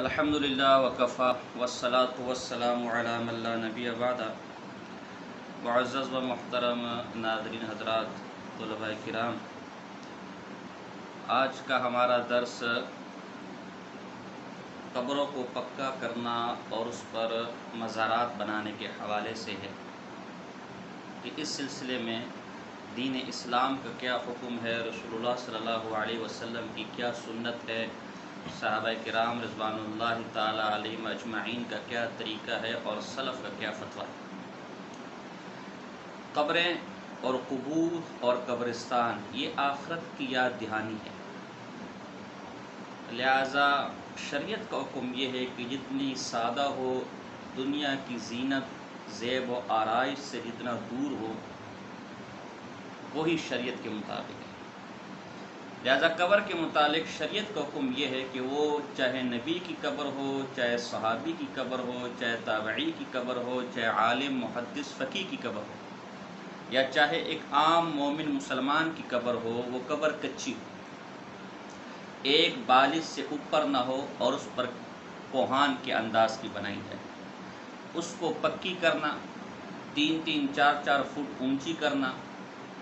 الحمدللہ وکفا والصلاة والسلام علی من لا نبی بعد۔ معزز و محترم ناظرین حضرات، طلباء کرام، آج کا ہمارا درس قبروں کو پکا کرنا اور اس پر مزارات بنانے کے حوالے سے ہے کہ اس سلسلے میں دین اسلام کا کیا حکم ہے، رسول اللہ صلی اللہ علیہ وسلم کی کیا سنت ہے، صحابہ کرام رضوان اللہ تعالی علیہم اجمعین کا کیا طریقہ ہے اور سلف کا کیا فتویٰ ہے۔ قبریں اور قبور اور قبرستان یہ آخرت کی یاد دہانی ہے، لہذا شریعت کا حکم یہ ہے کہ جتنی سادہ ہو، دنیا کی زینت زیب و آرائش سے جتنا دور ہو، وہی شریعت کے مطابق ہے۔ لہذا قبر کے متعلق شریعت کا حکم یہ ہے کہ وہ چاہے نبی کی قبر ہو، چاہے صحابی کی قبر ہو، چاہے تابعی کی قبر ہو، چاہے عالم محدث فقیہ کی قبر ہو، یا چاہے ایک عام مومن مسلمان کی قبر ہو، وہ قبر کچی ہو، ایک بالش سے اوپر نہ ہو اور اس پر کوہان کے انداز کی بنائی جائے۔ اس کو پکی کرنا، 3-3 4-4 فٹ اونچی کرنا،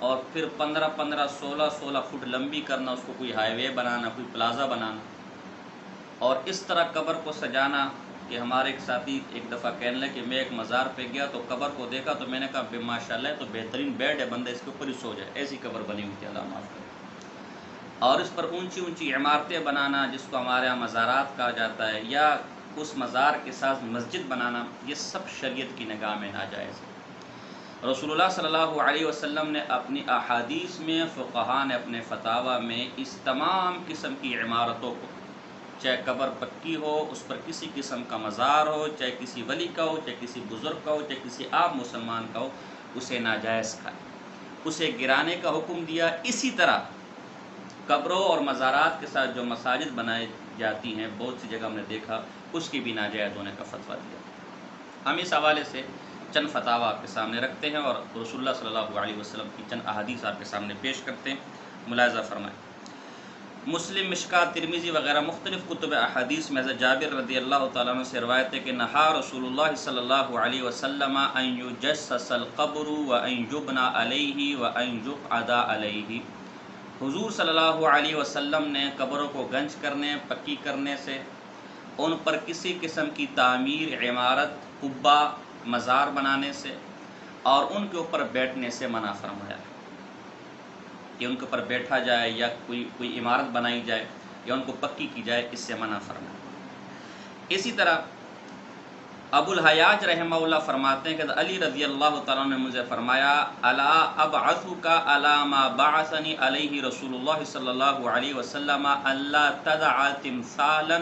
اور پھر 15-15 16-16 فٹ لمبی کرنا، اس کو کوئی ہائی وے بنانا، کوئی پلازا بنانا، اور اس طرح قبر کو سجانا کہ ہمارے ایک ساتھی ایک دفعہ کہنے لگے کہ میں ایک مزار پہ گیا تو قبر کو دیکھا تو میں نے کہا بے ماشاءاللہ تو بہترین بیڈ ہے، بندہ اس کے اوپر ہی سو جائے، ایسی قبر بنی ہوئی تھی، اللہ معاف کرے۔ اور اس پر اونچی اونچی عمارتیں بنانا جس کو ہمارے یہاں مزارات کہا جاتا ہے، یا اس مزار کے ساتھ مسجد بنانا، یہ سب شریعت کی نگاہ میں ناجائز ہے۔ رسول اللہ صلی اللہ علیہ وسلم نے اپنی احادیث میں، فقہاء نے اپنے فتاویٰ میں اس تمام قسم کی عمارتوں کو، چاہے قبر پکی ہو، اس پر کسی قسم کا مزار ہو، چاہے کسی ولی کا ہو، چاہے کسی بزرگ کا ہو، چاہے کسی عام مسلمان کا ہو، اسے ناجائز کہا، اسے گرانے کا حکم دیا۔ اسی طرح قبروں اور مزارات کے ساتھ جو مساجد بنائی جاتی ہیں، بہت سی جگہ ہم نے دیکھا، اس کی بھی ناجائز ہونے کا فتویٰ دیا۔ ہم اس حوالے سے چند فتاویٰ آپ کے سامنے رکھتے ہیں اور رسول اللہ صلی اللہ علیہ وسلم کی چند احادیث آپ کے سامنے پیش کرتے ہیں، ملاحظہ فرمائیں۔ مسلم، مشکوٰۃ، ترمذی وغیرہ مختلف کتب احادیث میں حضرت جابر رضی اللہ تعالیٰ عنہ سے روایت ہے کہ نہا رسول اللہ صلی اللہ علیہ وسلم ان یجسس القبر وان یبنى علیہ وان یقعد علیہ۔ حضور صلی اللہ علیہ وسلم نے قبروں کو گنج کرنے، پکی کرنے سے، ان پر کسی قسم کی تعمیر، عمارت، قبہ، مزار بنانے سے اور ان کے اوپر بیٹھنے سے منع فرمایا کہ ان کے اوپر بیٹھا جائے یا کوئی عمارت بنائی جائے یا ان کو پکی کی جائے، اس سے منع فرمایا۔ اسی طرح ابو الحیاج رحمہ اللہ فرماتے ہیں کہ علی رضی اللہ تعالیٰ نے مجھے فرمایا الا ابعثک علی ما بعثنی علیہ رسول اللہ صلی اللہ علیہ وسلم الا تدع تمثالا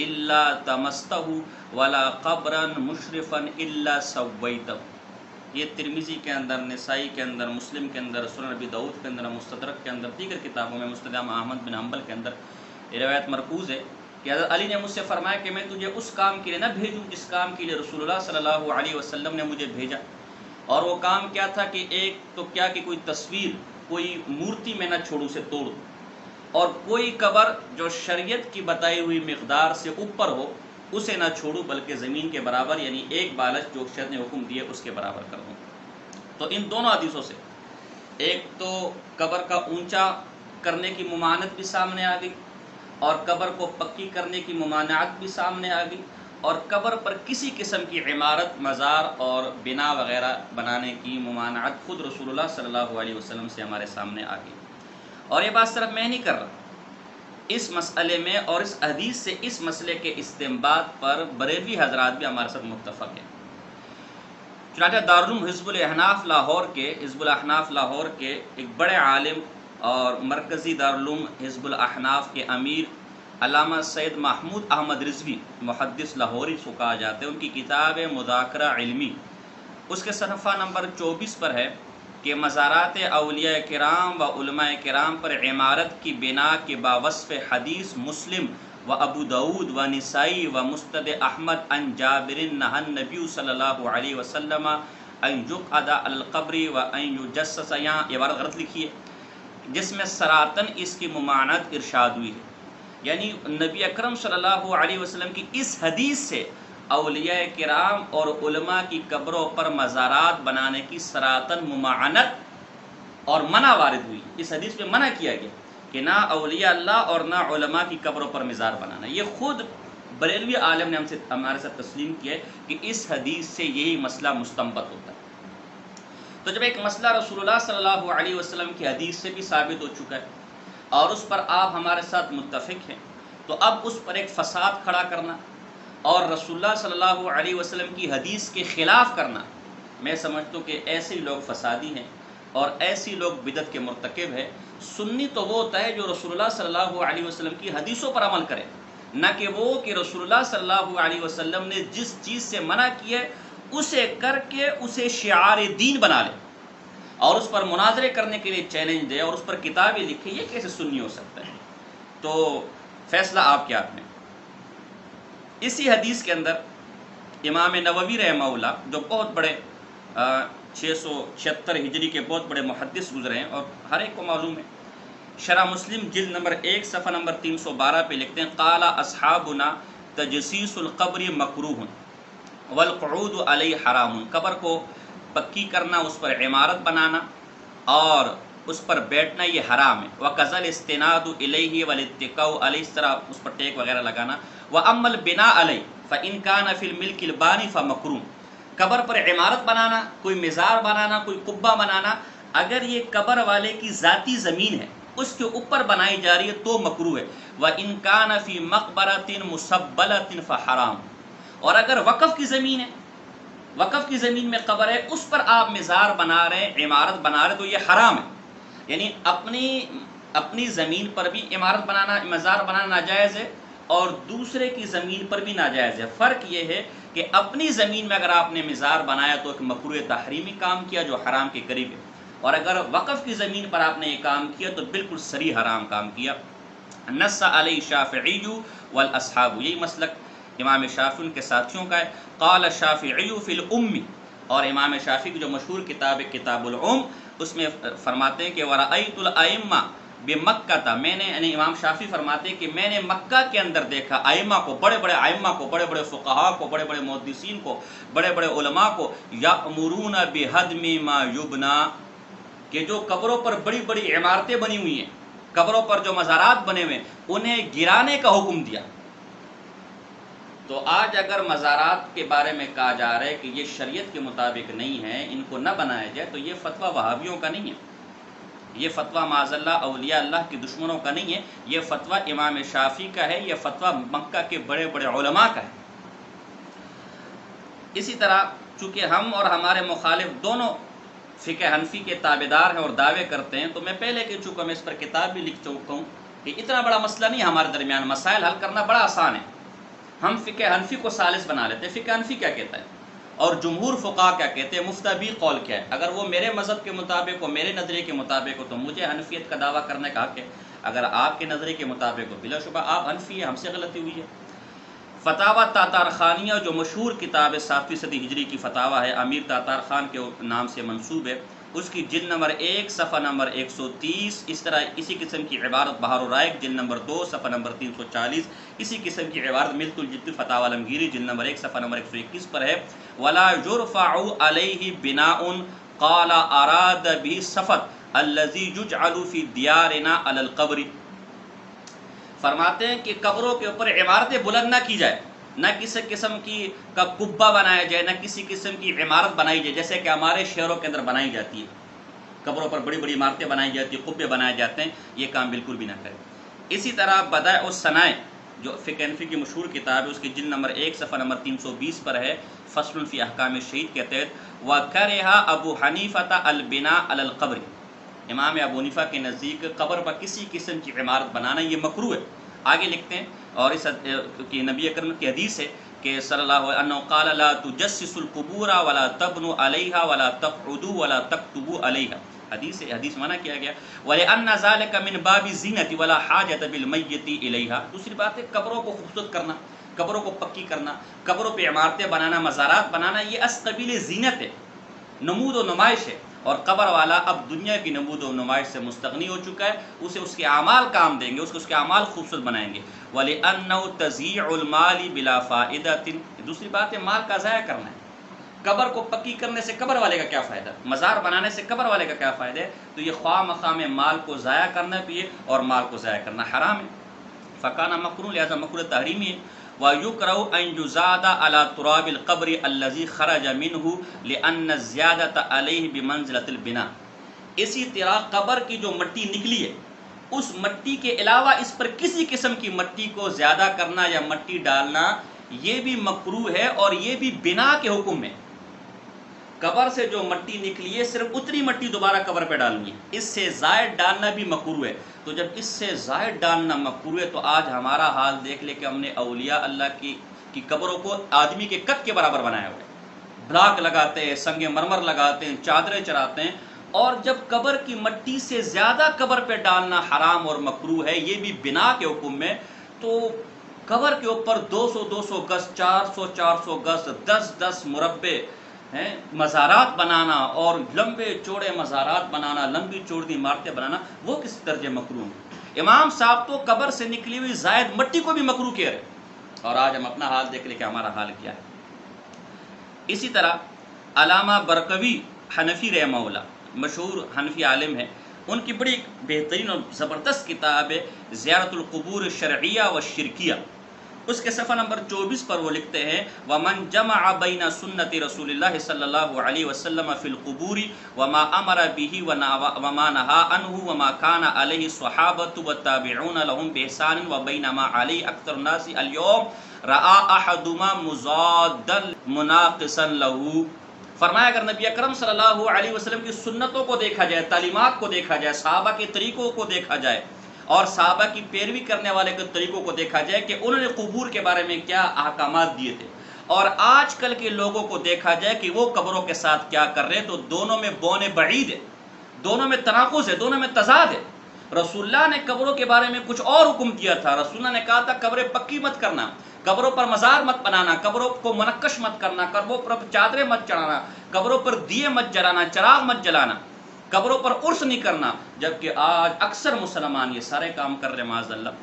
الا تمستہ ولا قبرا مشرفا الا سویتہ۔ یہ ترمذی کے اندر، نسائی کے اندر، مسلم کے اندر، سنن ابی داؤد کے اندر، مستدرک کے اندر، دیگر کتابوں میں، مسند احمد بن حنبل کے اندر یہ روایت مرکوز ہے کہ حضرت علی نے مجھ سے فرمایا کہ میں تجھے اس کام کے لیے نہ بھیجوں جس کام کے لیے رسول اللہ صلی اللہ علیہ وسلم نے مجھے بھیجا۔ اور وہ کام کیا تھا کہ ایک تو کیا کہ کوئی تصویر، کوئی مورتی میں نہ چھوڑوں، اسے توڑ دوں، اور کوئی قبر جو شریعت کی بتائی ہوئی مقدار سے اوپر ہو اسے نہ چھوڑوں، بلکہ زمین کے برابر، یعنی ایک بالش جو شریعت نے حکم دیے اس کے برابر کر دوں۔ تو ان دونوں حدیثوں سے ایک تو قبر کا اونچا کرنے کی ممانعت بھی سامنے آ گئی، اور قبر کو پکی کرنے کی ممانعت بھی سامنے آ گئی، اور قبر پر کسی قسم کی عمارت، مزار اور بنا وغیرہ بنانے کی ممانعت خود رسول اللہ صلی اللہ علیہ وسلم سے ہمارے سامنے آ گئی۔ اور یہ بات صرف میں نہیں کر رہا، اس مسئلے میں اور اس حدیث سے اس مسئلے کے استنباط پر بریلوی حضرات بھی ہمارے ساتھ متفق ہیں۔ چنانچہ دارالعلوم حزب الاحناف لاہور کے ایک بڑے عالم اور مرکزی دارالعلوم حزب الاحناف کے امیر علامہ سید محمود احمد رضوی، محدث لاہوری کو کہا جاتا ہے، ان کی کتاب مذاکرہ علمی، اس کے صفحہ نمبر 24 پر ہے کہ مزارات اولیاء کرام و علماء کرام پر عمارت کی بنا کے باوصف حدیث مسلم و ابو داود و نسائی و مسند احمد ان جابر نہى النبی صلی اللہ علیہ وسلم ان یقعد علی القبر و ان یجسس، یہاں عبارت غلط لکھی ہے، جس میں سراتن اس کی ممانعت ارشاد ہوئی ہے، یعنی نبی اکرم صلی اللہ علیہ وسلم کی اس حدیث سے اولیاء کرام اور علماء کی قبروں پر مزارات بنانے کی سراطن مماعنت اور منع وارد ہوئی. اس حدیث میں منع کیا گیا کہ نہ اولیاء اللہ اور نہ علماء کی قبروں پر مزار بنانا. یہ خود بریلوی عالم نے ہمارے ساتھ تسلیم کیا ہے کہ اس حدیث سے یہی مسئلہ مستنبط ہوتا ہے. تو جب ایک مسئلہ رسول اللہ صلی اللہ علیہ وسلم کی حدیث سے بھی ثابت ہو چکا ہے اور اس پر آپ ہمارے ساتھ متفق ہیں، تو اب اس پر ایک فساد کھڑا کرنا اور رسول اللہ صلی اللہ علیہ وسلم کی حدیث کے خلاف کرنا، میں سمجھتا ہوں کہ ایسے لوگ فسادی ہیں اور ایسی لوگ بدعت کے مرتکب ہیں. سنی تو وہ ہوتا ہے جو رسول اللہ صلی اللہ علیہ وسلم کی حدیثوں پر عمل کرے، نہ کہ وہ کہ رسول اللہ صلی اللہ علیہ وسلم نے جس چیز سے منع کی ہے اسے کر کے اسے شعار دین بنا لے اور اس پر مناظرے کرنے کے لیے چیلنج دے اور اس پر کتابیں لکھے. یہ کیسے سنی ہو سکتا ہے؟ تو فیصلہ آپ کے ہاتھ میں. اسی حدیث کے اندر امام نووی رحمہ اللہ جو بہت بڑے 676 ہجری کے بہت بڑے محدث گزرے ہیں اور ہر ایک کو معلوم ہے، شرح مسلم جلد نمبر 1 صفحہ نمبر 312 پہ لکھتے ہیں قال اصحابنا تجسیس القبر مکروہ والقعود علیہ حرام. قبر کو پکی کرنا، اس پر عمارت بنانا اور اس پر بیٹھنا یہ حرام ہے. وَقَذَا الْإِسْتِنَادُ إِلَيْهِ وَالْاتِّكَاءُ عَلَيْهِ، اس طرح اس پر ٹیک وغیرہ لگانا. وَأَمَّا الْبِنَاءُ عَلَيْهِ فَإِنْ كَانَ فِي الْمِلْكِ الْبَانِ فَمَكْرُوهٌ. قبر پر عمارت بنانا، کوئی مزار بنانا، کوئی قبہ بنانا، اگر یہ قبر والے کی ذاتی زمین ہے اس کے اوپر بنائی جا رہی ہے تو مکروہ ہے. وَإِنْ كَانَ فِي مَقْبَرَةٍ مُسَبَّلَةٍ فَحَرَامٌ. اور اگر وقف کی زمین ہے، وقف کی زمین میں قبر ہے، اس پر آپ مزار بنا رہے ہیں، عمارت بنا رہے ہیں، تو یہ حرام ہے. یعنی اپنی زمین پر بھی عمارت بنانا، مزار بنانا ناجائز ہے اور دوسرے کی زمین پر بھی ناجائز ہے. فرق یہ ہے کہ اپنی زمین میں اگر آپ نے مزار بنایا تو ایک مکروہ تحریمی کام کیا جو حرام کے قریب ہے، اور اگر وقف کی زمین پر آپ نے یہ کام کیا تو بالکل صریح حرام کام کیا. نص علیہ الشافعی والاصحاب، یہی مسلک امام شافعی ان کے ساتھیوں کا ہے. قال الشافعی فی الام، اور امام شافعی کی جو مشہور کتاب ہے کتاب الام، اس میں فرماتے ہیں کہ ورأیت الائمہ بمکہ، میں نے، یعنی امام شافعی فرماتے ہیں کہ میں نے مکہ کے اندر دیکھا ائمہ کو، بڑے بڑے ائمہ کو، بڑے بڑے فقہاء کو، بڑے بڑے محدثین کو، بڑے بڑے علماء کو، یأمرون بہدم ما یبنا، کہ جو قبروں پر بڑی بڑی عمارتیں بنی ہوئی ہیں، قبروں پر جو مزارات بنے ہوئے انہیں گرانے کا حکم دیا. تو آج اگر مزارات کے بارے میں کہا جا رہا ہے کہ یہ شریعت کے مطابق نہیں ہے، ان کو نہ بنایا جائے، تو یہ فتویٰ وہابیوں کا نہیں ہے، یہ فتویٰ معاذ اللہ اولیاء اللہ کے دشمنوں کا نہیں ہے، یہ فتویٰ امام شافعی کا ہے، یہ فتویٰ مکہ کے بڑے بڑے علماء کا ہے. اسی طرح چونکہ ہم اور ہمارے مخالف دونوں فقہ حنفی کے تابعدار ہیں اور دعوے کرتے ہیں، تو میں پہلے کہہ چکا، میں اس پر کتاب بھی لکھ چکا ہوں کہ اتنا بڑا مسئلہ نہیں ہے ہمارے درمیان، مسائل حل کرنا بڑا آسان ہے. ہم فقہ حنفی کو ثالث بنا لیتے ہیں. فقہ حنفی کیا کہتا ہے اور جمہور فقہاء کیا کہتے ہیں، مفتبی قول کیا ہے. اگر وہ میرے مذہب کے مطابق ہو، میرے نظریے کے مطابق ہو، تو مجھے حنفیت کا دعویٰ کرنے کا حق ہے. اگر آپ کے نظریے کے مطابق ہو، بلا شبہ آپ حنفی ہیں، ہم سے غلطی ہوئی ہے. فتاوی تاتار خانیہ جو مشہور کتاب ہے، 7ویں صدی ہجری کی فتاوی ہے، امیر تاتار خان کے نام سے منسوب ہے، اس کی جلد نمبر 1 صفحہ نمبر 130. اس طرح اسی قسم کی عبارت بہار الرائق جلد نمبر 2 صفحہ نمبر 340، اسی قسم کی عبارت ملت الجد فتاوی عالمگیری جلد نمبر 1 صفحہ نمبر 121 پر ہے. ولا يرفع علیہ بناء قال اراد به صفت الذي يجعل في ديارنا على القبر. فرماتے ہیں کہ قبروں کے اوپر عمارتیں بلند نہ کی جائے، نہ کسی قسم کی کا قبہ بنایا جائے، نہ کسی قسم کی عمارت بنائی جائے جیسے کہ ہمارے شہروں کے اندر بنائی جاتی ہے. قبروں پر بڑی بڑی عمارتیں بنائی جاتی ہیں، قبے بنائے جاتے ہیں، یہ کام بالکل بھی نہ کریں. اسی طرح بدائع الصنائع جو فقہ حنفی کی مشہور کتاب ہے، اس کی جلد نمبر 1 صفحہ نمبر 320 پر ہے، فصل فی احکام الشہید کے تحت وَكَرِهَ ابو حنیفہ البناء علی القبر. امام ابو حنیفہ کے نزدیک قبر پر کسی قسم کی عمارت بنانا یہ مکروہ ہے. آگے لکھتے ہیں، اور اس کی نبی اکرم کی حدیث ہے کہ صلی اللہ علیہ وسلم قال لا تجسسوا القبور ولا تبنوا علیہا ولا تقعدوا ولا تكتبوا علیہا. حدیث منع کیا گیا. وَلِأَنَّ ذَلِكَ مِنْ بَابِ الزِّينَةِ وَلَا حَاجَةَ بِالْمَيِّتِ إِلَيْهَا. دوسری بات ہے قبروں کو خوبصورت کرنا، قبروں کو پکی کرنا، قبروں پہ عمارتیں بنانا، مزارات بنانا، یہ از قبیل زینت ہے، نمود و نمائش ہے، اور قبر والا اب دنیا کی نمود و نمائش سے مستغنی ہو چکا ہے، اسے اس کے اعمال کام دیں گے، اس کے اعمال خوبصورت بنائیں گے۔ وَلِأَنَّهُ تَضِيعُ الْمَالِ بِلَا فَائِدَةٍ، دوسری بات ہے مال کا ضائع کرنا ہے۔ قبر کو پکی کرنے سے قبر والے کا کیا فائدہ، مزار بنانے سے قبر والے کا کیا فائدہ ہے؟ تو یہ خواہ مخواہ میں مال کو ضائع کرنا بھی ہے، اور مال کو ضائع کرنا حرام ہے۔ فَكَانَ مَكْرُوهًا، لہذا مکروہ تحریمی ہے۔ وَيُكْرَهُ أَن يُزَادَ عَلَى تُرَابِ الْقَبْرِ الَّذِي خَرَجَ مِنْهُ لِأَنَّ الزِّيَادَةَ عَلَيْهِ بِمَنزِلَةِ الْبِنَاءِ، اسی طرح قبر کی جو مٹی نکلی ہے اس مٹی کے علاوہ اس پر کسی قسم کی مٹی کو زیادہ کرنا یا مٹی ڈالنا یہ بھی مکروہ ہے، اور یہ بھی بنا کے حکم میں۔ قبر سے جو مٹی نکلی ہے صرف اتنی مٹی دوبارہ قبر پہ ڈالنی ہے، اس سے زائد ڈالنا بھی مکروہ ہے۔ تو جب اس سے زائد ڈالنا مکروہ ہے تو آج ہمارا حال دیکھ لے کہ ہم نے اولیاء اللہ کی قبروں کو آدمی کے قد کے برابر بنایا ہوا ہے، بلاک لگاتے ہیں، سنگ مرمر لگاتے ہیں، چادریں چڑھاتے ہیں، اور جب قبر کی مٹی سے زیادہ قبر پہ ڈالنا حرام اور مکروہ ہے، یہ بھی بنا کے حکم میں، تو قبر کے اوپر 200 گز، 400 گز، 10 مربع مزارات بنانا، اور لمبے چوڑے مزارات بنانا، لمبی چوڑی عمارتیں بنانا، وہ کس درجے مکروہ ہیں؟ امام صاحب تو قبر سے نکلی ہوئی زائد مٹی کو بھی مکروہ کہہ رہے، اور آج ہم اپنا حال دیکھ لیں کہ ہمارا حال کیا ہے۔ اسی طرح علامہ برقوی حنفی رحمہ اللہ، مشہور حنفی عالم ہے، ان کی بڑی بہترین اور زبردست کتاب ہے زیارت القبور الشرعیہ و شرکیہ۔ اس کے صفحہ نمبر 24 پر وہ لکھتے ہیں وَمَنْ جَمَعَ بَيْنَ سُنَّةِ رَسُولِ اللَّهِ صلی اللہ علیہ وسلم فِي الْقُبُورِ وَمَا أَمَرَ بِهِ وَمَا نَهَى عَنْهُ وَمَا كَانَ عَلَيْهِ الصَّحَابَةُ وَالتَّابِعُونَ لَهُمْ بِإِحْسَانٍ وَبَيْنَمَا عَلَيْهِ أَكْثَرُ النَّاسِ الْيَوْمَ رَأَى أَحَدُهُمَا مُضَادًّا مُنَاقِصًا لَهُ۔ فرمایا اگر نبی اکرم صلی اللہ علیہ وسلم کی سنتوں کو دیکھا جائے، تعلیمات کو دیکھا جائے، صحابہ کے طریقوں کو دیکھا جائے، اور صحابہ کی پیروی کرنے والے کے طریقوں کو دیکھا جائے کہ انہوں نے قبور کے بارے میں کیا احکامات دیے تھے، اور آج کل کے لوگوں کو دیکھا جائے کہ وہ قبروں کے ساتھ کیا کر رہے ہیں، تو دونوں میں بون بعید ہے، دونوں میں تناقض ہے، دونوں میں تضاد ہے۔ رسول اللہ نے قبروں کے بارے میں کچھ اور حکم دیا تھا، رسول اللہ نے کہا تھا قبریں پکی مت کرنا، قبروں پر مزار مت بنانا، قبروں کو منقش مت کرنا، قبروں پر چادریں مت چڑھانا، قبروں پر دیے مت جلانا، چراغ مت جلانا، قبروں پر عرس نہیں کرنا، جبکہ آج اکثر مسلمان یہ سارے کام کر رہے ہیں معاذ اللہ۔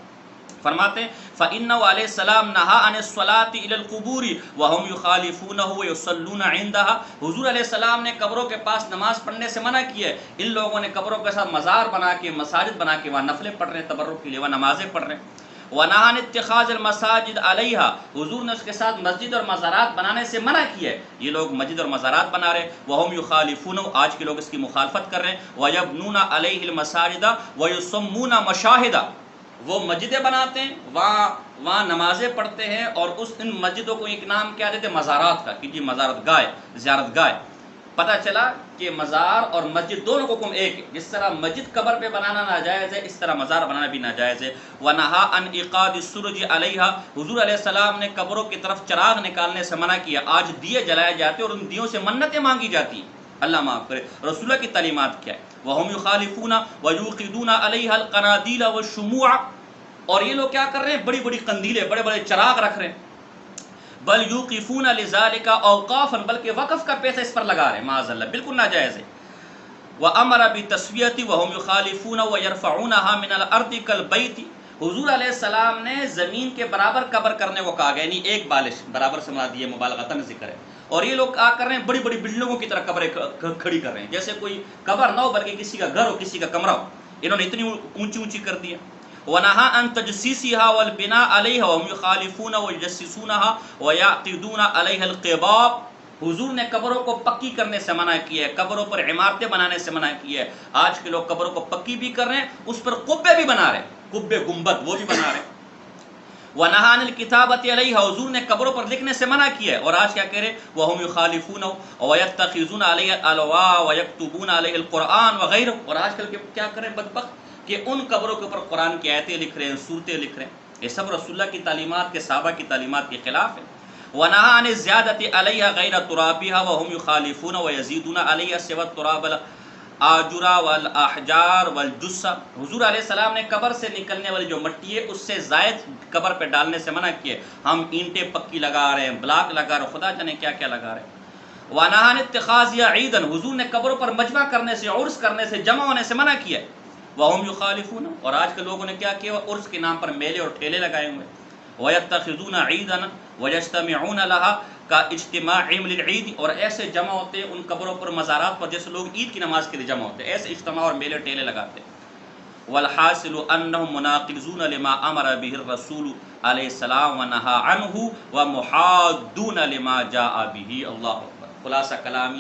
فرماتے ہیں فَإِنَّهُ علیہ السلام نہا عن الصلاۃ الی القبور وهم یخالفونہ ویصلون عندها، حضور علیہ السلام نے قبروں کے پاس نماز پڑھنے سے منع کیا ہے، ان لوگوں نے قبروں کے ساتھ مزار بنا کے، مساجد بنا کے وہاں نفلیں پڑھ رہے ہیں، تبرک کے لیے وہاں نمازیں پڑھ رہے ہیں۔ وَنَهَى عَنِ اتِّخَاذِ الْمَسَاجِدِ عَلَيْهَا، حضور نے اس کے ساتھ مسجد اور مزارات بنانے سے منع کیا ہے، یہ لوگ مسجد اور مزارات بنا رہے ہیں، وَهُمْ يُخَالِفُونَ، آج کے لوگ اس کی مخالفت کر رہے ہیں، وَيَبْنُونَ عَلَيْهِ الْمَسَاجِدَ وَيُسَمُّونَ مَشَاهِدَ، وہ مسجدیں بناتے ہیں، وہاں نمازیں پڑھتے ہیں، اور ان مسجدوں کو ایک نام کیا دیتے ہیں مزارات کا، کہ جی مزارت گاہ، زیارت گاہ۔ پتہ چلا کہ مزار اور مسجد دونوں کو حکم ایک ہے، جس طرح مسجد قبر پہ بنانا ناجائز ہے، اس طرح مزار بنانا بھی ناجائز ہے۔ وَنَهَى عَنْ إِيقَادِ السُّرُجِ عَلَيْهَا، حضور علیہ السلام نے قبروں کی طرف چراغ نکالنے سے منع کیا، آج دیے جلائے جاتے اور ان دیوں سے منتیں مانگی جاتی ہیں، اللہ معاف کرے۔ رسول اللہ کی تعلیمات کیا ہے؟ وَهُمْ يُخَالِفُونَ وَيُوقِدُونَ عَلَيْهَا الْقَنَادِيلَ وَالشُّمُوعَ، اور یہ لوگ کیا کر رہے ہیں؟ بڑی بڑی قندیلیں، بڑے بڑے چراغ رکھ رہے ہیں۔ بل یوقفون لذالک اوقافا، بلکہ وقف کا پیسہ اس پر لگا رہے ہیں، معاذ اللہ، بالکل ناجائز ہے۔ وامر بتسویۃ وهم یخالفون ويرفعونها من الارض كالبیت، حضور علیہ السلام نے زمین کے برابر قبر کرنے کو کہا گیا، یعنی ایک بالش، برابر سے مراد یہ مبالغتاً ذکر ہے، اور یہ لوگ کیا کر رہے ہیں؟ بڑی بڑی بلڈنگوں کی طرح قبریں کھڑی کر رہے ہیں، جیسے کوئی قبر نہ ہو بلکہ کسی کا گھر ہو، کسی کا کمرہ ہو، انہوں نے اتنی اونچی اونچی کر دیا۔ وَنَهَى عَنْ تَجْسِيسِهَا وَالْبِنَاءِ عَلَيْهَا وَهُمْ يُخَالِفُونَ وَيُجَسِّسُونَهَا وَيَعْقِدُونَ عَلَيْهَا الْقِبَابَ، حضور نے قبروں کو پکی کرنے سے منع کیا ہے، قبروں پر عمارتیں بنانے سے منع کیا ہے۔ آج کے لوگ قبروں کو پکی بھی کر رہے ہیں، اس پر قبے بھی بنا رہے ہیں، قبے گنبد وہ بھی بنا رہے ہیں۔ وَنَهَى عَنِ الْكِتَابَةِ عَلَيْهَا، حضور نے قبروں پر لکھنے سے منع کیا ہے، اور آج کیا کہہ رہے ہیں؟ وَهُمْ يُخَالِفُونَ وَيَتَّخِذُونَ عَلَيْهَا الْأَلْوَاحَ وَيَكْتُبُونَ عَلَيْهَا الْقُرْآنَ وَغَيْرَهُ، اور آج کل کے کیا کریں بدبخت کہ ان قبروں کے اوپر قرآن کی آیتیں لکھ رہے ہیں، سورتیں لکھ رہے ہیں، یہ سب رسول اللہ کی تعلیمات کے، صحابہ کی تعلیمات کے خلاف ہے۔ وَنَهَى عَنِ الزِّيَادَةِ عَلَيْهَا غَيْرَ تُرَابِهَا وَهُمْ يُخَالِفُونَ وَيَزِيدُونَ عَلَيْهَا سِوَى التُّرَابِ الْآجُرَ وَالْأَحْجَارِ وَالْجُثَّ، حضور علیہ السلام نے قبر سے نکلنے والی جو مٹی ہے اس سے زائد قبر پہ ڈالنے سے منع کیے، ہم اینٹیں پکی لگا رہے ہیں، بلاک لگا رہے ہیں، خدا جانے کیا کیا لگا رہے ہیں۔ وَنَهَا عَنِ اتِّخَاذِهَا عِيدًا، حضور نے قبروں پر مجمع کرنے سے، عرس کرنے سے، جمع ہونے سے منع کیا ہے. وَهُمْ يُخَالِفُونَ، اور آج کے لوگوں نے کیا کیا، عرس کے نام پر میلے اور ٹھیلے لگائے ہوئے. وَيَتَّخِذُونَ عِيدًا وَيَجْتَمِعُونَ لَهَا کا اجتماع للعید، اور ایسے جمع ہوتے ان قبروں پر مزارات پر جیسے لوگ عید کی نماز کے لیے جمع ہوتے، ایسے اجتماع اور میلے ٹیلے لگاتے. والحاصل انہم مناقضون لما امر به الرسول علیہ السلام ونہى عنہ ومحادون لما جاء به. اللہ اکبر. خلاصہ کلام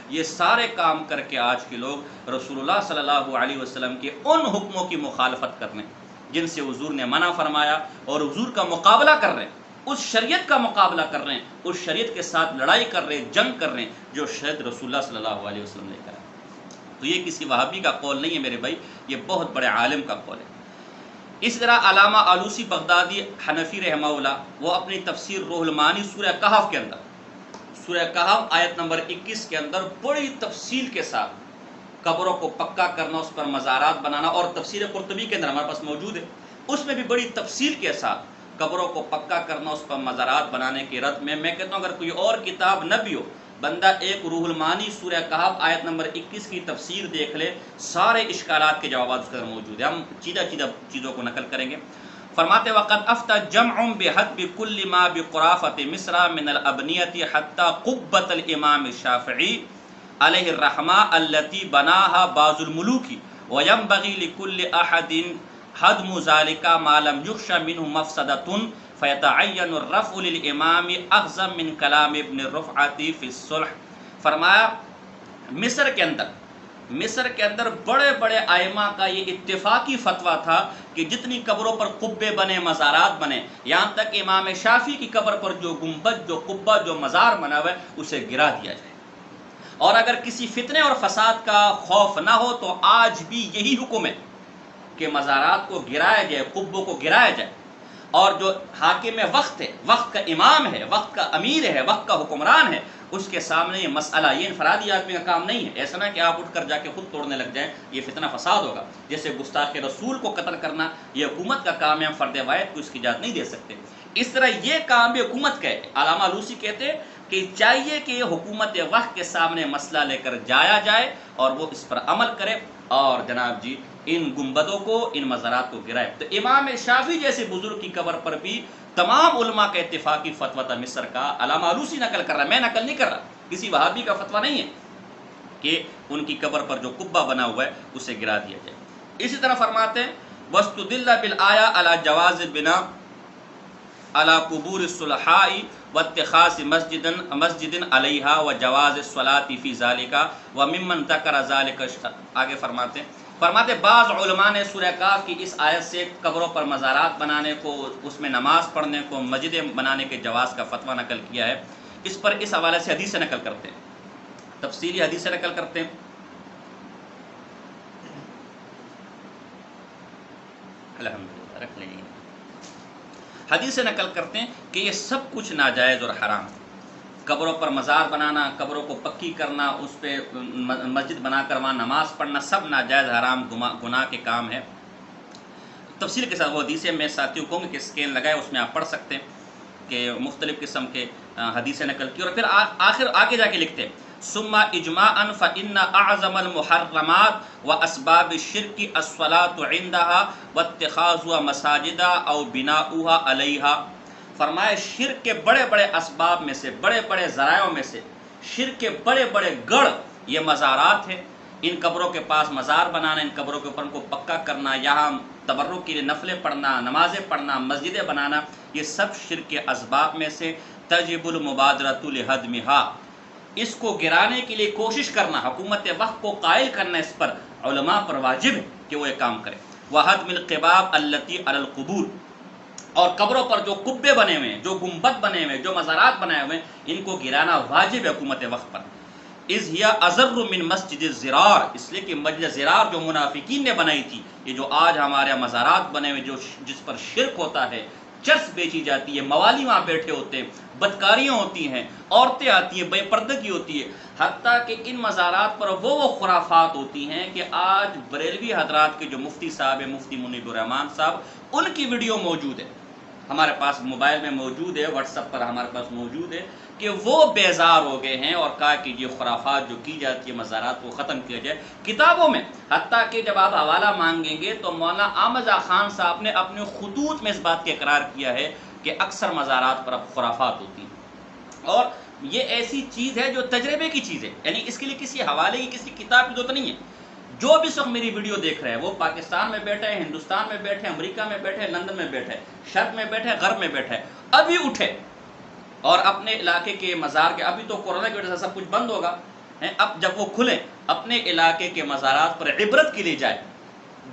یہ سارے کام کر کے آج کے لوگ رسول اللہ صلی اللہ علیہ وسلم کے ان حکموں کی مخالفت کر رہے ہیں جن سے حضور نے منع فرمایا، اور حضور کا مقابلہ کر رہے ہیں، اس شریعت کا مقابلہ کر رہے ہیں، اس شریعت کے ساتھ لڑائی کر رہے ہیں، جنگ کر رہے ہیں جو شریعت رسول اللہ صلی اللہ علیہ وسلم نے کرا. تو یہ کسی وہابی کا قول نہیں ہے میرے بھائی، یہ بہت بڑے عالم کا قول ہے. اس طرح علامہ آلوسی بغدادی حنفی رحمہ اللہ، وہ اپنی تفسیر روح المعانی سورہ کہف کے اندر، سورہ کہف آیت نمبر 21 کے اندر بڑی تفصیل کے ساتھ قبروں کو پکا کرنا، اس پر مزارات بنانا، اور تفسیر قرطبی کے اندر ہمارے پاس موجود ہے، اس میں بھی بڑی تفصیل کے ساتھ قبروں کو پکا کرنا، اس پر مزارات بنانے کے رد میں کہتا ہوں اگر کوئی اور کتاب نہ بھی ہو، بندہ ایک روح المعانی سورہ کہف آیت نمبر 21 کی تفسیر دیکھ لے، سارے اشکالات کے جوابات اس کے اندر موجود ہیں. ہم چیدہ چیزوں کو نقل کریں گے. فرماتے وقد افتى جمع بحد بكل ما بقرافة مصر من الابنية حتى قبة الامام الشافعي عليه الرحمة التي بناها بعض الملوك وينبغي لكل احد حدم ذلك ما لم يخش منه مفسدة فيتعين الرفع للامام اعظم من كلام ابن الرفعة في الصلح. فرمایا مصر کے اندر بڑے بڑے ائمہ کا یہ اتفاقی فتویٰ تھا کہ جتنی قبروں پر قبے بنے، مزارات بنے، یہاں تک کہ امام شافعی کی قبر پر جو گنبد، جو قبہ، جو مزار بنا ہوا ہے اسے گرا دیا جائے. اور اگر کسی فتنے اور فساد کا خوف نہ ہو تو آج بھی یہی حکم ہے کہ مزارات کو گرایا جائے، قبوں کو گرایا جائے. اور جو حاکم وقت ہے، وقت کا امام ہے، وقت کا امیر ہے، وقت کا حکمران ہے، اس کے سامنے یہ مسئلہ، یہ انفرادی آدمی کا کام نہیں ہے. ایسا نہ کہ آپ اٹھ کر جا کے خود توڑنے لگ جائیں، یہ فتنہ فساد ہوگا. جیسے گستاخ رسول کو قتل کرنا یہ حکومت کا کام ہے، ہم فرد واحد کو اس کی اجازت نہیں دے سکتے. اس طرح یہ کام بھی حکومت کا ہے. علامہ آلوسی کہتے کہ چاہیے کہ حکومت وقت کے سامنے مسئلہ لے کر جایا جائے اور وہ اس پر عمل کرے، اور جناب جی ان گنبدوں کو، ان مزارات کو گرائے. تو امام شافعی جیسے بزرگ کی قبر پر بھی تمام علماء کا اتفاقی فتویٰ تھا مصر کا. علامہ آلوسی نقل کر رہا، میں نقل نہیں کر رہا، کسی وہابی کا فتویٰ نہیں ہے کہ ان کی قبر پر جو قبہ بنا ہوا ہے اسے گرا دیا جائے. اسی طرح فرماتے ہیں وَاسْتُدِلَّ بِالْآيَةِ عَلَى جَوَازِ الْبِنَاءِ عَلَى قُبُورِ الصُّلَحَاءِ وَاتِّخَاذِ مَسْجِدٍ عَلَيْهَا وَجَوَازِ الصَّلَاةِ فِي ذَلِكَ وَمِمَّنْ ذَكَرَ ذَلِكَ. آگے فرماتے بعض علماء نے سورہ کہف کی اس آیت سے قبروں پر مزارات بنانے کو، اس میں نماز پڑھنے کو، مسجدیں بنانے کے جواز کا فتویٰ نقل کیا ہے. اس پر اس حوالے سے حدیث نقل کرتے ہیں، تفصیلی حدیث نقل کرتے ہیں. الحمدللہ رکھ لیں. حدیث نقل کرتے ہیں کہ یہ سب کچھ ناجائز اور حرام. قبروں پر مزار بنانا، قبروں کو پکی کرنا، اس پہ مسجد بنا کر وہاں نماز پڑھنا، سب ناجائز حرام گناہ کے کام ہے. تفصیل کے ساتھ وہ حدیثیں میں ساتھیوں کو کہ اسکین لگائے، اس میں آپ پڑھ سکتے ہیں کہ مختلف قسم کے حدیثیں نقل کی. اور پھر آخر آگے جا کے لکھتے ثم اجماعا فإن اعظم المحرمات واسباب الشرك الصلاة عندها واتخاذها مساجد او بناؤها عليها. فرمائے شرک کے بڑے بڑے اسباب میں سے، بڑے بڑے ذرائعوں میں سے، شرک کے بڑے بڑے گڑھ یہ مزارات ہیں. ان قبروں کے پاس مزار بنانا، ان قبروں کے اوپر ان کو پکا کرنا، یہاں تبرک کے لیے نفلیں پڑھنا، نمازیں پڑھنا، مسجدیں بنانا، یہ سب شرک کے اسباب میں سے. تجب المبادرۃ لہدمها، اس کو گرانے کے لیے کوشش کرنا، حکومت وقت کو قائل کرنا، اس پر علماء پر واجب ہے کہ وہ یہ کام کرے. وہدم القباب التي على القبور، اور قبروں پر جو قبے بنے ہوئے ہیں، جو گنبد بنے ہوئے ہیں، جو مزارات بنائے ہوئے ہیں، ان کو گرانا واجب ہے حکومت وقت پر. اذ ہی اضر من مسجد الزرار، اس لیے کہ مسجد زرار جو منافقین نے بنائی تھی، یہ جو آج ہمارے مزارات بنے ہوئے جس پر شرک ہوتا ہے، چرس بیچی جاتی ہے، موالی وہاں بیٹھے ہوتے ہیں، بدکاریاں ہوتی ہیں، عورتیں آتی ہیں، بے پردگی ہوتی ہے، حتیٰ کہ ان مزارات پر وہ خرافات ہوتی ہیں کہ آج بریلوی حضرات کے جو مفتی صاحب ہیں، مفتی منیب الرحمان صاحب، ان کی ویڈیو موجود ہے. ہمارے پاس موبائل میں موجود ہے، واٹس ایپ پر ہمارے پاس موجود ہے کہ وہ بیزار ہو گئے ہیں اور کہا کہ یہ خرافات جو کی جاتی ہے، مزارات کو ختم کیا جائے کتابوں میں. حتیٰ کہ جب آپ حوالہ مانگیں گے تو مولانا احمد خان صاحب نے اپنے خطوط میں اس بات کا اقرار کیا ہے کہ اکثر مزارات پر اب خرافات ہوتی ہیں. اور یہ ایسی چیز ہے جو تجربے کی چیز ہے، یعنی اس کے لیے کسی حوالے کی، کسی کتاب کی ضرورت نہیں ہے. جو بھی اس وقت میری ویڈیو دیکھ رہے ہیں وہ پاکستان میں بیٹھے ہیں، ہندوستان میں بیٹھے ہیں، امریکہ میں بیٹھے ہیں، لندن میں بیٹھے ہیں، شرق میں بیٹھے ہیں، غرب میں بیٹھے ہیں، ابھی اٹھے اور اپنے علاقے کے مزار کے، ابھی تو کورونا کی وجہ سے سب کچھ بند ہوگا، اب جب وہ کھلیں اپنے علاقے کے مزارات پر عبرت کے لیے جائیں.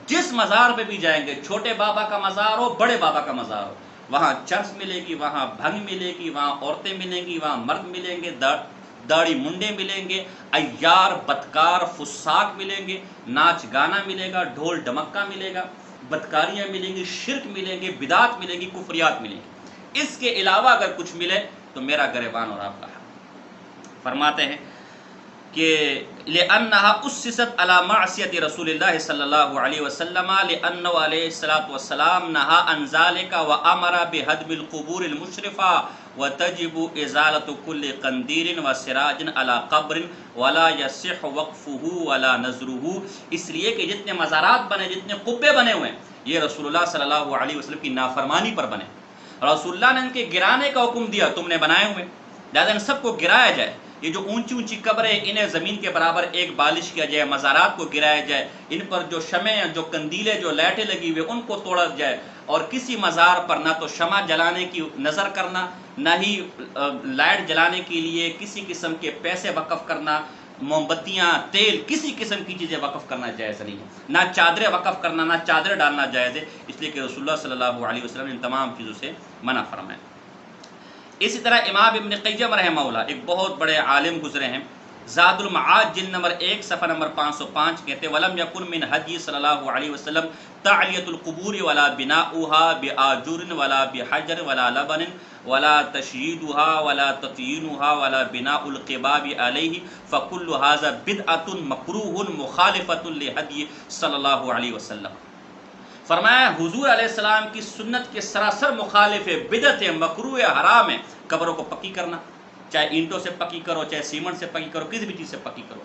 جس مزار پہ بھی جائیں گے، چھوٹے بابا کا مزار ہو، بڑے بابا کا مزار ہو، وہاں چرس ملے گی، وہاں بھنگ ملے گی، وہاں عورتیں ملیں گی، وہاں مرد ملیں گے، داڑھی منڈے ملیں گے، عیار بدکار فساق ملیں گے، ناچ گانا ملے گا، ڈھول ڈمکا ملے گا، بدکاریاں ملیں گی، شرک ملیں گے، بدعات ملیں گی، کفریات ملیں گی. اس کے علاوہ اگر کچھ ملے تو میرا گریبان اور آپ کا ہے. فرماتے ہیں کہ لِأَنَّهَا أُسِّسَتْ عَلَى مَعْصِيَةِ رسول اللہ صلی اللہ علیہ وسلم لِأَنَّهُ علیہ الصلاۃ والسلام نہى عن ذلك وأمر بهدم القبور المشرفة وتجب إزالة كل قنديل وسراج على قبر ولا يصح وقفه ولا نظره. اس لیے کہ جتنے مزارات بنے، جتنے قبے بنے ہوئے ہیں، یہ رسول اللہ صلی اللہ علیہ وسلم کی نافرمانی پر بنے. رسول اللہ نے ان کے گرانے کا حکم دیا، تم نے بنائے ہوئے، لہذا ان سب کو گرایا جائے. یہ جو اونچی اونچی قبریں، انہیں زمین کے برابر ایک بالش کیا جائے، مزارات کو گرایا جائے، ان پر جو شمع، جو کندیلیں، جو لائٹیں لگی ہوئی ان کو توڑا جائے، اور کسی مزار پر نہ تو شمع جلانے کی نظر کرنا، نہ ہی لائٹ جلانے کے لیے کسی قسم کے پیسے وقف کرنا، موم بتیاں، تیل، کسی قسم کی چیزیں وقف کرنا جائز نہیں ہے. نہ چادریں وقف کرنا، نہ چادریں ڈالنا جائز ہے، اس لیے کہ رسول اللہ صلی اللہ علیہ وسلم نے ان تمام چیزوں سے منع فرمایا. اسی طرح امام ابن قیم رحمہ اللہ ایک بہت بڑے عالم گزرے ہیں، زاد المعاد جلد نمبر 1 صفحہ نمبر 505 کہتے ہیں وَلَمْ يَكُنْ مِنْ هَدْيِ صلی اللہ علیہ وسلم تَعْلِيَةُ الْقُبُورِ وَلَا بِنَاؤُهَا بِآجُرٍ وَلَا بِحَجَرٍ وَلَا لَبَنٍ وَلَا تَشْيِيدُهَا وَلَا تَطْيِينُهَا وَلَا بِنَاءُ الْقِبَابِ عَلَيْهِ فَكُلُّ هَذَا بِدْعَةٌ مَكْرُوهٌ مُخَالِفَةٌ لِهَدْيِ صلی اللہ علیہ وسلم. فرمایا حضور علیہ السلام کی سنت کے سراسر مخالف ہے، بدعت ہے، مکروہ ہے، حرام ہے. قبروں کو پکی کرنا، چاہے اینٹوں سے پکی کرو، چاہے سیمنٹ سے پکی کرو، کسی بھی چیز سے پکی کرو،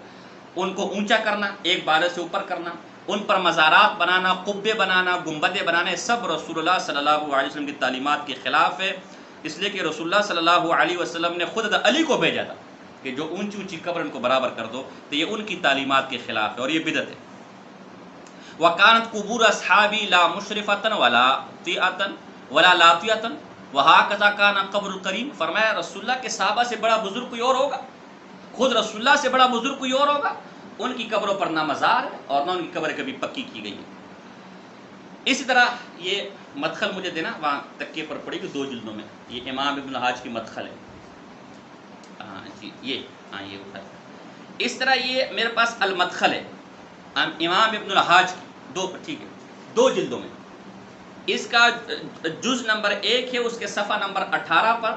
ان کو اونچا کرنا، ایک بالے سے اوپر کرنا، ان پر مزارات بنانا، قبے بنانا، گنبدیں بنانا، سب رسول اللہ صلی اللہ علیہ وسلم کی تعلیمات کے خلاف ہے. اس لیے کہ رسول اللہ صلی اللہ علیہ وسلم نے خود علی کو بھیجا تھا کہ جو اونچی اونچی قبر ان کو برابر کر دو، تو یہ ان کی تعلیمات کے خلاف ہے اور یہ بدعت ہے. وَكَانَتْ قُبُورُ أَصْحَابِي لَا مُشْرِفَةً وَلَا طِيَةً وَلَا لَاطِيَةً وَهَكَذَا كَانَ قَبْرُ الْكَرِيمِ. فرمایا رسول اللہ کے صحابہ سے بڑا بزرگ کوئی اور ہوگا، خود رسول اللہ سے بڑا بزرگ کوئی اور ہوگا. ان کی قبروں پر نہ مزار ہے اور نہ ان کی قبریں کبھی پکی کی گئی ہیں. اسی طرح یہ مدخل مجھے دینا، وہاں تکیے پر پڑی کہ 2 جلدوں میں، یہ امام ابن الحاج کی مدخل ہے. ہاں جی، یہ اٹھا. اس طرح یہ میرے پاس المدخل ہے امام ابن الحاج کی، 2 جلدوں میں. اس کا جز نمبر 1 ہے، اس کے صفحہ نمبر 18 پر،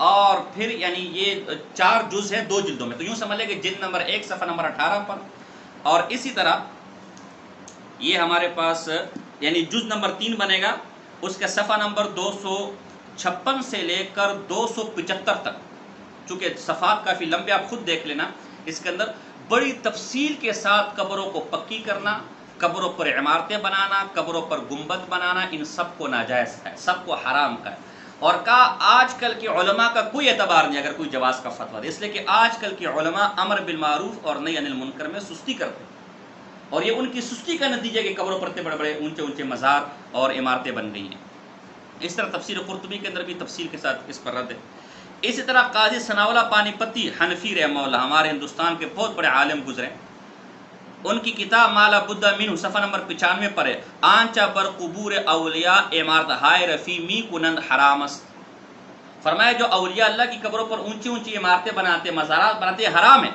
اور پھر یعنی یہ 4 جز ہیں 2 جلدوں میں، تو یوں سمجھ لیں کہ جلد نمبر 1 صفحہ نمبر 18 پر. اور اسی طرح یہ ہمارے پاس یعنی جز نمبر 3 بنے گا، اس کا صفحہ نمبر 256 سے لے کر 275 تک. چونکہ صفحات کافی لمبے، آپ خود دیکھ لینا، اس کے اندر بڑی تفصیل کے ساتھ قبروں کو پکی کرنا، قبروں پر عمارتیں بنانا، قبروں پر گنبد بنانا، ان سب کو ناجائز ہے، سب کو حرام کا ہے. اور کہا آج کل کے علماء کا کوئی اعتبار نہیں اگر کوئی جواز کا فتویٰ دے، اس لیے کہ آج کل کے علماء امر بالمعروف اور نہی عن المنکر میں سستی کرتے ہیں، اور یہ ان کی سستی کا نتیجہ کہ قبروں پر بڑے بڑے اونچے اونچے مزار اور عمارتیں بن گئی ہیں. اس طرح تفسیر قرطبی کے اندر بھی تفصیل کے ساتھ اس پر رد ہے. اسی طرح قاضی ثناء اللہ پانی پتی حنفی رحمہ اللہ ہمارے ہندوستان کے بہت بڑے عالم گزرے، ان کی کتاب مالا بدہ منہ صفحہ نمبر 95 پر ہے آنچا بر قبور اولیاء عمارت ہائے رفی می کنند حرام است. فرمایا جو اولیاء اللہ کی قبروں پر اونچی اونچی عمارتیں بناتے، مزارات بناتے، حرام ہے.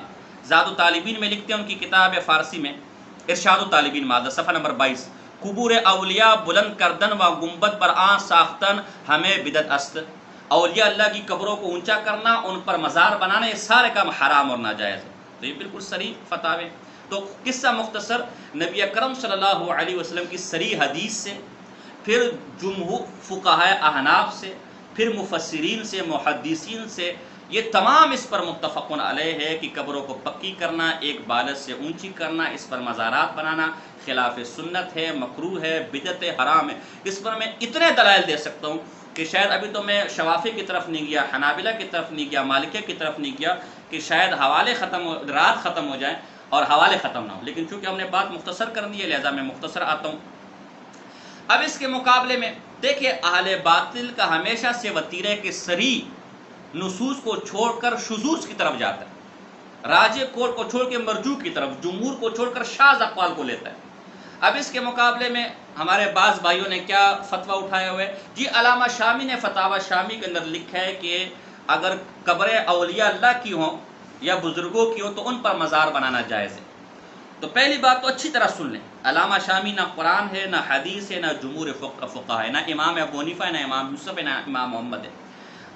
زاد الطالبین میں لکھتے ہیں، ان کی کتاب فارسی میں ارشاد الطالبین مادہ صفحہ نمبر 22 قبور اولیاء بلند کردن و گنبد بر آن ساختن ہمیں بدعت است. اولیاء اللہ کی قبروں کو اونچا کرنا، ان پر مزار بنانا، یہ سارے کام حرام اور ناجائز ہے. تو یہ بالکل صریح فتاوے. تو قصہ مختصر، نبی اکرم صلی اللہ علیہ وسلم کی صریح حدیث سے پھر جمہور فقہائے احناف سے، پھر مفسرین سے، محدثین سے، یہ تمام اس پر متفقون علیہ ہے کہ قبروں کو پکی کرنا، ایک بالت سے اونچی کرنا، اس پر مزارات بنانا خلاف سنت ہے، مکروہ ہے، بدعت ہے، حرام ہے۔ اس پر میں اتنے دلائل دے سکتا ہوں کہ شاید ابھی تو میں شوافی کی طرف نہیں گیا، حنابلہ کی طرف نہیں گیا، مالکیہ کی طرف نہیں گیا، کہ شاید حوالے رات ختم ہو جائیں اور حوالے ختم نہ ہو، لیکن چونکہ ہم نے بات مختصر کر دی ہے لہذا میں مختصر آتا ہوں۔ اب اس کے مقابلے میں دیکھیں، اہل باطل کا ہمیشہ سے وتیرہ کے صریح نصوص کو چھوڑ کر شذوذ کی طرف جاتا ہے، راجح قول کو چھوڑ کے مرجوح کی طرف، جمہور کو چھوڑ کر شاذ اقوال کو لیتا ہے۔ اب اس کے مقابلے میں ہمارے بعض بھائیوں نے کیا فتویٰ اٹھایا ہوئے؟ جی علامہ شامی نے فتاوی شامی کے اندر لکھا ہے کہ اگر قبریں اولیاء اللہ کی ہوں یا بزرگوں کی ہوں تو ان پر مزار بنانا جائز ہے۔ تو پہلی بات تو اچھی طرح سن لیں، علامہ شامی نہ قرآن ہے، نہ حدیث ہے، نہ جمہور فقہ ہے، نہ امام ابو حنیفہ ہے، نہ امام یوسف ہے، نہ امام محمد ہے۔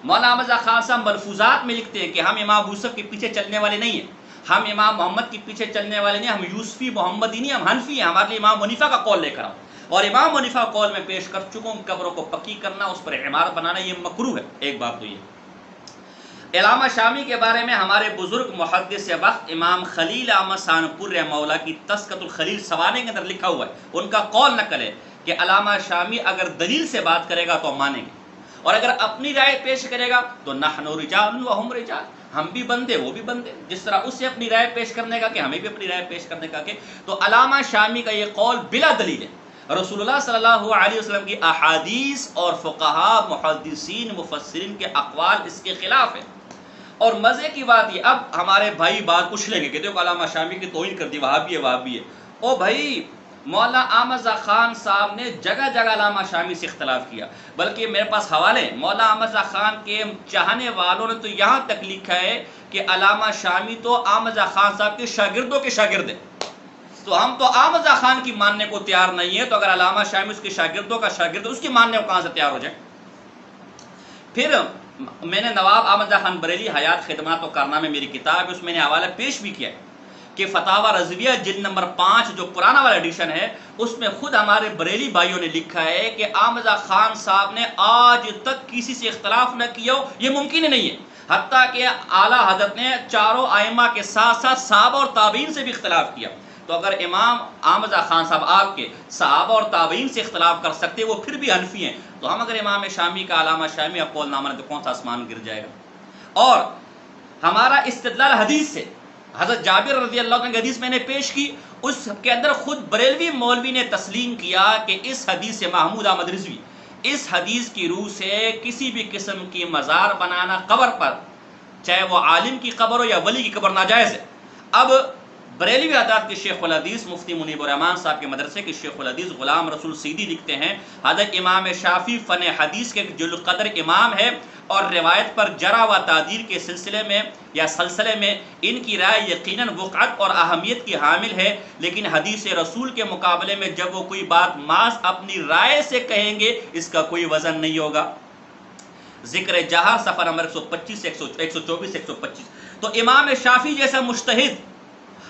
مولانا احمد خان صاحب ملفوظات میں لکھتے ہیں کہ ہم امام یوسف کے پیچھے چلنے والے نہیں ہیں، ہم امام محمد کے پیچھے چلنے والے نہیں، ہم یوسفی محمدی نہیں، ہم حنفی ہیں، ہمارے لیے امام حنیفہ کا قول لے کر آؤ۔ اور امام حنیفہ قول میں پیش کر چکا ہوں، قبروں کو پکی کرنا، اس پر عمارت بنانا یہ مکروہ ہے۔ ایک بات تو یہ علامہ شامی کے بارے میں ہمارے بزرگ محدث وقت امام خلیل احمد سانپور رحمہ اللہ کی تذکرۃ الخلیل سوانے کے اندر لکھا ہوا ہے، ان کا قول نقل ہے کہ علامہ شامی اگر دلیل سے بات کرے گا تو ہم مانیں گے، اور اگر اپنی رائے پیش کرے گا تو نحن رجال وہم رجال، ہم بھی بندے وہ بھی بندے، جس طرح اس سے اپنی رائے پیش کرنے کا کہ ہمیں بھی اپنی رائے پیش کرنے کا کہ تو علامہ شامی کا یہ قول بلا دلیل ہے، رسول اللہ صلی اللہ علیہ وسلم کی احادیث اور فقہاء محدثین مفسرین کے اقوال اس کے خلاف ہے۔ اور مزے کی بات یہ، اب ہمارے بھائی بات پوچھ لیں گے کہ دیکھو علامہ شامی کی توہین کر دی، وہابی ہے وہابی ہے۔ او بھائی، مولانا احمد خان صاحب نے جگہ جگہ علامہ شامی سے اختلاف کیا، بلکہ میرے پاس حوالے ہیں، مولانا احمد خان کے چاہنے والوں نے تو یہاں تک لکھا ہے کہ علامہ شامی تو احمد خان صاحب کے شاگردوں کے شاگرد ہیں، تو ہم تو احمد خان کی ماننے کو تیار نہیں ہے، تو اگر علامہ شامی اس کے شاگردوں کا شاگرد ہے، اس کی ماننے کو کہاں سے تیار ہو جائے؟ پھر میں نے نواب احمد خان بریلی حیات خدمات و کارنامے میری کتاب ہے، اس میں نے حوالہ پیش بھی کیا ہے کہ فتاوی رضویہ جلد نمبر 5 جو پرانا والا ایڈیشن ہے، اس میں خود ہمارے بریلی بھائیوں نے لکھا ہے کہ احمد خان صاحب نے آج تک کسی سے اختلاف نہ کیا ہو، یہ ممکن ہی نہیں ہے، حتیٰ کہ اعلیٰ حضرت نے چاروں ائمہ کے ساتھ ساتھ صحابہ اور تابعین سے بھی اختلاف کیا۔ تو اگر امام احمد خان صاحب آپ کے صحابہ اور تابعین سے اختلاف کر سکتے، وہ پھر بھی حنفی ہیں، تو ہم اگر امام شامی کا علامہ شامی قول نہ مانے تو کون سا آسمان گر جائے گا؟ اور ہمارا استدلال حدیث سے، حضرت جابر رضی اللہ عنہ کی حدیث میں نے پیش کی، اس کے اندر خود بریلوی مولوی نے تسلیم کیا کہ اس حدیث سے محمود احمد رضوی، اس حدیث کی روح سے کسی بھی قسم کی مزار بنانا قبر پر، چاہے وہ عالم کی قبر ہو یا ولی کی قبر، ناجائز ہے۔ اب بریلوی حضرات کے شیخ الحدیث مفتی منیب الرحمان صاحب کے مدرسے کے شیخ الحدیث غلام رسول سیدی لکھتے ہیں، حضرت امام شافعی فن حدیث کے جل قدر امام ہے، اور روایت پر جرح و تعدیل کے سلسلے میں یا سلسلے میں ان کی رائے یقیناً وقعت اور اہمیت کی حامل ہے، لیکن حدیث رسول کے مقابلے میں جب وہ کوئی بات محض اپنی رائے سے کہیں گے، اس کا کوئی وزن نہیں ہوگا۔ ذکر جہر صفحہ نمبر 125 124 125۔ تو امام شافعی جیسا مجتہد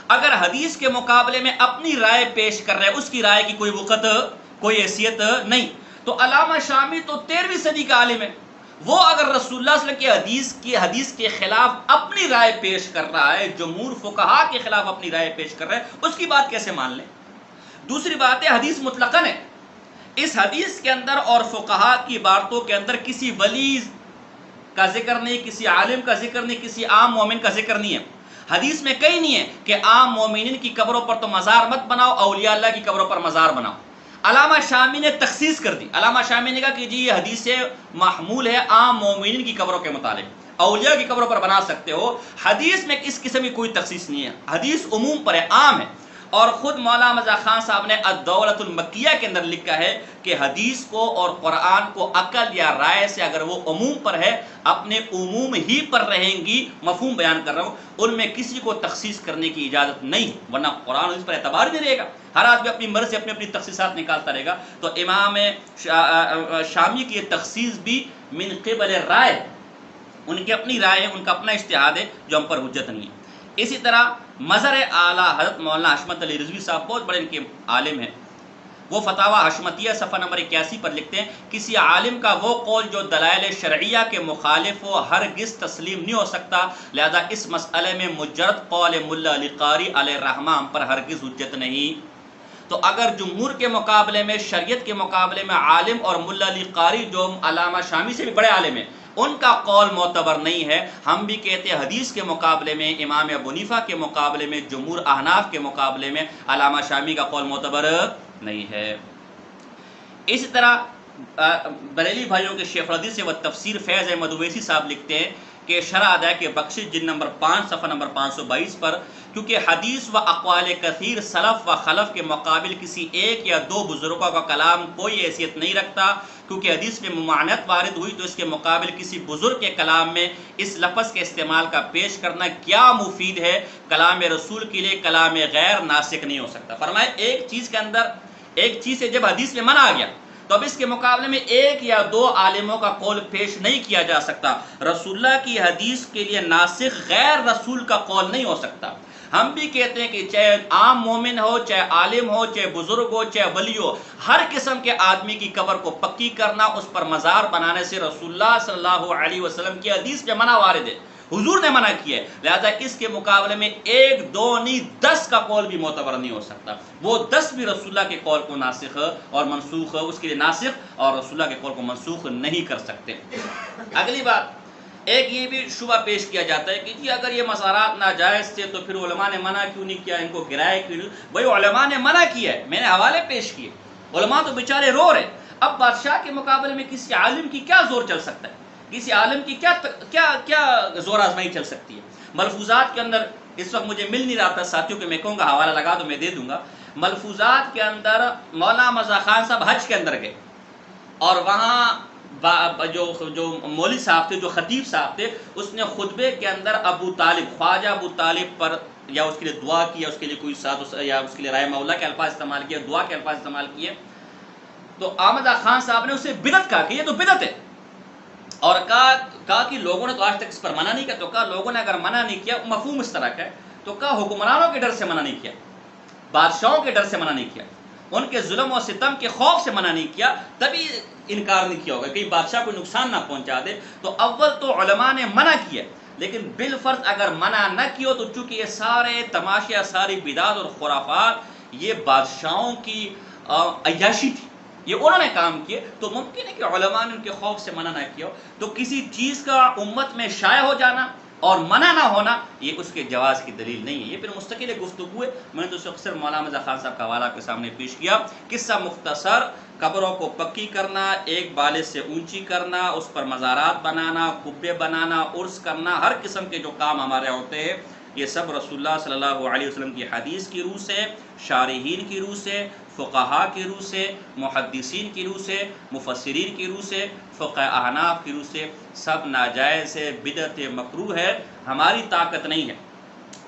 اگر حدیث کے مقابلے میں اپنی رائے پیش کر رہے، اس کی رائے کی کوئی وقت، کوئی حیثیت نہیں، تو علامہ شامی تو 13ویں صدی کا عالم ہے، وہ اگر رسول اللہ صلی اللہ علیہ وسلم کی حدیث کے خلاف اپنی رائے پیش کر رہا ہے، جمہور فقہا کے خلاف اپنی رائے پیش کر رہا ہے، اس کی بات کیسے مان لیں؟ دوسری بات ہے، حدیث مطلقاً ہے، اس حدیث کے اندر اور فقہا کی باتوں کے اندر کسی ولی کا ذکر نہیں، کسی عالم کا ذکر نہیں، کسی عام مومن کا ذکر نہیں ہے۔ حدیث میں کہیں نہیں ہے کہ عام مومنین کی قبروں پر تو مزار مت بناؤ، اولیاء اللہ کی قبروں پر مزار بناؤ۔ علامہ شامی نے تخصیص کر دی، علامہ شامی نے کہا کہ جی یہ حدیث سے محمول ہے عام مومنین کی قبروں کے متعلق، اولیاء کی قبروں پر بنا سکتے ہو۔ حدیث میں اس قسم کی کوئی تخصیص نہیں ہے، حدیث عموم پر ہے، عام ہے۔ اور خود مولانا احمد خان صاحب نے الدولۃ المکیہ کے اندر لکھا ہے کہ حدیث کو اور قرآن کو عقل یا رائے سے اگر وہ عموم پر ہے، اپنے عموم ہی پر رہیں گی، مفہوم بیان کر رہا ہوں، ان میں کسی کو تخصیص کرنے کی اجازت نہیں، ورنہ قرآن اس پر اعتبار نہیں رہے گا، ہر آدمی اپنی مرضی سے اپنی تخصیصات نکالتا رہے گا۔ تو امام شامی کی یہ تخصیص بھی من قبل رائے، ان کی اپنی رائے ہے، ان کا اپنا اجتہاد ہے جو ہم پر حجت نہیں ہے۔ اسی طرح مظہر اعلیٰ حضرت مولانا حشمت علی رضوی صاحب بہت بڑے ان کے عالم ہیں، وہ فتاوی حشمتیہ صفحہ نمبر 81 پر لکھتے ہیں کسی عالم کا وہ قول جو دلائل شرعیہ کے مخالف ہو ہرگز تسلیم نہیں ہو سکتا، لہذا اس مسئلے میں مجرد قول ملا علی قاری علیہ الرحمہ ہم پر ہرگز حجت نہیں۔ تو اگر جمہور کے مقابلے میں، شریعت کے مقابلے میں عالم اور ملا علی قاری جو علامہ شامی سے بھی بڑے عالم ہیں ان کا قول معتبر نہیں ہے، ہم بھی کہتے ہیں حدیث کے مقابلے میں، امام ابو حنیفہ کے مقابلے میں، جمہور احناف کے مقابلے میں علامہ شامی کا قول معتبر نہیں ہے۔ اسی طرح بریلی بھائیوں کے شیخ الحدیث و تفسیر فیض احمد اویسی صاحب لکھتے ہیں کہ شرح ادائے بخشش جلد نمبر 5 صفحہ نمبر 522 پر، کیونکہ حدیث و اقوال کثیر سلف و خلف کے مقابل کسی ایک یا دو بزرگوں کا کلام کوئی حیثیت نہیں رکھتا، کیونکہ حدیث میں ممانعت وارد ہوئی تو اس کے مقابل کسی بزرگ کے کلام میں اس لفظ کے استعمال کا پیش کرنا کیا مفید ہے؟ کلام رسول کے لیے کلام غیر ناسخ نہیں ہو سکتا۔ فرمائے ایک چیز کے اندر، ایک چیز سے جب حدیث میں منع آ گیا تو اب اس کے مقابلے میں ایک یا دو عالموں کا قول پیش نہیں کیا جا سکتا۔ رسول اللہ کی حدیث کے لیے ناسخ غیر رسول کا قول نہیں ہو سکتا۔ ہم بھی کہتے ہیں کہ چاہے عام مومن ہو، چاہے عالم ہو، چاہے بزرگ ہو، چاہے ولی ہو، ہر قسم کے آدمی کی قبر کو پکی کرنا، اس پر مزار بنانے سے رسول اللہ صلی اللہ علیہ وسلم کی حدیث میں منع وارد ہے، حضور نے منع کیا ہے، لہذا اس کے مقابلے میں ایک دو نہیں 10 کا قول بھی معتبر نہیں ہو سکتا۔ وہ 10 بھی رسول اللہ کے قول کو ناسخ اور منسوخ، اس کے لیے ناسخ اور رسول اللہ کے قول کو منسوخ نہیں کر سکتے۔ اگلی بات، ایک یہ بھی شبہ پیش کیا جاتا ہے کہ جی اگر یہ مزارات ناجائز تھے تو پھر علماء نے منع کیوں نہیں کیا، ان کو گرائے کیوں نہیں؟ بھائی علماء نے منع کیا ہے، میں نے حوالے پیش کیے، علماء تو بیچارے رو رہے۔ اب بادشاہ کے مقابلے میں کسی عالم کی کیا زور چل سکتا ہے، کسی عالم کی کیا زور آزمائی چل سکتی ہے؟ ملفوظات کے اندر اس وقت مجھے مل نہیں رہا تھا ساتھیوں کہ میں کہوں گا حوالہ لگا تو میں دے دوں گا۔ ملفوظات کے اندر مولانا مزا خان صاحب حج کے اندر گئے اور وہاں جو مولوی صاحب تھے، جو خطیب صاحب تھے، اس نے خطبے کے اندر ابو طالب، خواجہ ابو طالب پر یا اس کے لیے دعا کی یا اس کے لیے کوئی ساتھ یا اس کے لیے رحمہ اللہ کے الفاظ استعمال کیے، دعا کے الفاظ استعمال کیے، تو احمد خان صاحب نے اسے بدعت کہا کہ یہ تو بدعت ہے، اور کہا کہ لوگوں نے تو آج تک اس پر منع نہیں کیا، تو کہا لوگوں نے اگر منع نہیں کیا، مفہوم اس طرح کا ہے، تو کہا حکمرانوں کے ڈر سے منع نہیں کیا، بادشاہوں کے ڈر سے منع نہیں کیا، ان کے ظلم و ستم کے خوف سے منع نہیں کیا، تبھی انکار نہیں کیا ہوگا کہ بادشاہ کو نقصان نہ پہنچا دے۔ تو اول تو علماء نے منع کیا، لیکن بالفرض اگر منع نہ کیا تو چونکہ یہ سارے تماشے، ساری بدعت اور خرافات یہ بادشاہوں کی عیاشی تھی، یہ انہوں نے کام کیے، تو ممکن ہے کہ علماء نے ان کے خوف سے منع نہ کیا ہو۔ تو کسی چیز کا امت میں شائع ہو جانا اور منع نہ ہونا یہ اس کے جواز کی دلیل نہیں ہے، یہ پھر مستقل گفتگو ہے۔ میں نے تو اکثر مولانا مزا خان صاحب کا حوالہ کے سامنے پیش کیا، قصہ مختصر، قبروں کو پکی کرنا، ایک بالے سے اونچی کرنا، اس پر مزارات بنانا، قبے بنانا، عرس کرنا، ہر قسم کے جو کام ہمارے ہوتے ہیں یہ سب رسول اللہ صلی اللہ علیہ وسلم کی حدیث کی روح سے، شارحین کی روح سے، فقہاء کی روح سے، محدثین کی روح سے، مفسرین کی روح سے، فقہ احناف کی روح سے سب ناجائز ہے، بدعت مکروہ ہے، ہماری طاقت نہیں ہے،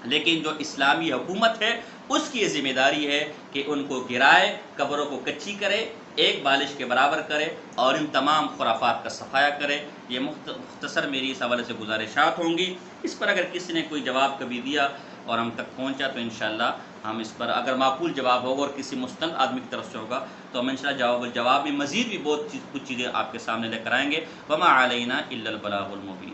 لیکن جو اسلامی حکومت ہے اس کی یہ ذمہ داری ہے کہ ان کو گرائے، قبروں کو کچی کرے، ایک بالش کے برابر کرے اور ان تمام خرافات کا صفایا کرے۔ یہ مختصر میری اس حوالے سے گزارشات ہوں گی۔ اس پر اگر کسی نے کوئی جواب کبھی دیا اور ہم تک پہنچا تو انشاءاللہ ہم اس پر اگر معقول جواب ہوگا اور کسی مستند آدمی کی طرف سے ہوگا تو ہم انشاءاللہ جواب میں مزید بھی کچھ چیزیں آپ کے سامنے لے کر آئیں گے۔ وما علینا الا البلاغ المبین۔